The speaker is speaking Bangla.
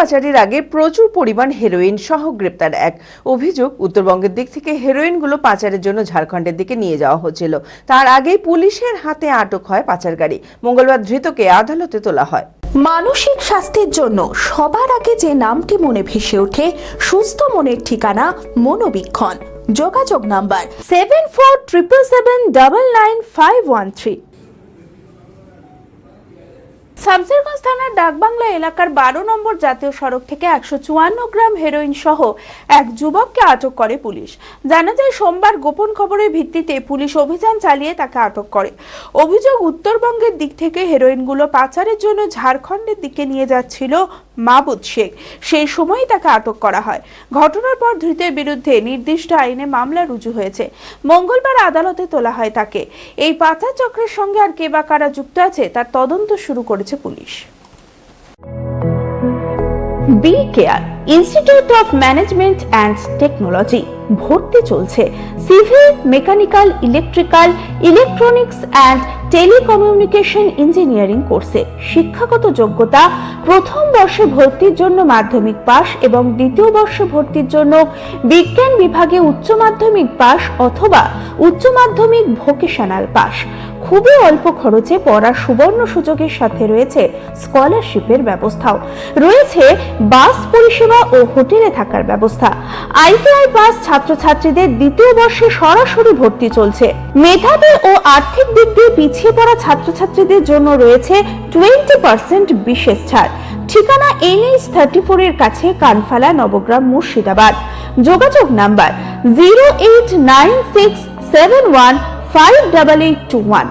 পাচারের আগে প্রচুর পরিমাণ হেরোইন সহ গ্রেপ্তার এক। অভিযোগ, উত্তরবঙ্গের দিক থেকে হেরোইনগুলো পাচারের জন্য ঝাড়খণ্ডের দিকে নিয়ে যাওয়া হচ্ছিল। তার আগেই পুলিশের হাতে আটক হয় পাচারকারী। মঙ্গলবার ধৃতকে আদালতে তোলা হয়। মানসিক স্বাস্থ্যের জন্য সবার আগে যে নামটি মনে ভেসে ওঠে, সুস্থ মনের ঠিকানা মনোবীক্ষণ। যোগাযোগ নাম্বার 7477799513। শামসেরগঞ্জ থানার ডাকবাংলা এলাকার 12 নম্বর জাতীয় সড়ক থেকে 154 গ্রাম হেরোইন সহ এক যুবককে আটক করে পুলিশ। জানা যায়, সোমবার গোপন খবরের ভিত্তিতে পুলিশ অভিযান চালিয়ে তাকে আটক করে। অভিযোগ, উত্তরবঙ্গের দিক থেকে হেরোইনগুলো পাচারের জন্য ঝাড়খণ্ডের দিকে নিয়ে যাচ্ছিল মাহবুব শেখ। সেই সময়ই তাকে আটক করা হয়। ঘটনার পর ধৃতের বিরুদ্ধে নির্দিষ্ট আইনে মামলা রুজু হয়েছে। মঙ্গলবার আদালতে তোলা হয় তাকে। এই পাচার চক্রের সঙ্গে আর কে বা কারা যুক্ত আছে তার তদন্ত শুরু করেছে পুলিশ। B care institute of management and technology ভর্তি চলছে civil, mechanical, electrical, electronics and telecommunication engineering কোর্সে। শিক্ষাগত যোগ্যতা: প্রথম বর্ষে ভর্তির জন্য মাধ্যমিক পাস এবং দ্বিতীয় বর্ষে ভর্তির জন্য বিজ্ঞান বিভাগে উচ্চ মাধ্যমিক পাস অথবা উচ্চ মাধ্যমিক ভোকেশনাল পাস। খুবই অল্প খরচে পড়ার সুবর্ণ সুযোগের সাথে রয়েছে স্কলারশিপের ব্যবস্থাও। রয়েছে বাস পরিষেবা ও হোটেলে থাকার ব্যবস্থা। আইটিআই পাস ছাত্রছাত্রীদের দ্বিতীয় বর্ষে সরাসরি ভর্তি চলছে। মেধাবী ও আর্থিক দিক দিয়ে পিছিয়ে পড়া ছাত্রছাত্রীদের জন্য রয়েছে 20% বিশেষ ছাড়। ঠিকানা NH 34 এর কাছে, কানফালা, নবগ্রাম, মুর্শিদাবাদ। যোগাযোগ নাম্বার 08967158821।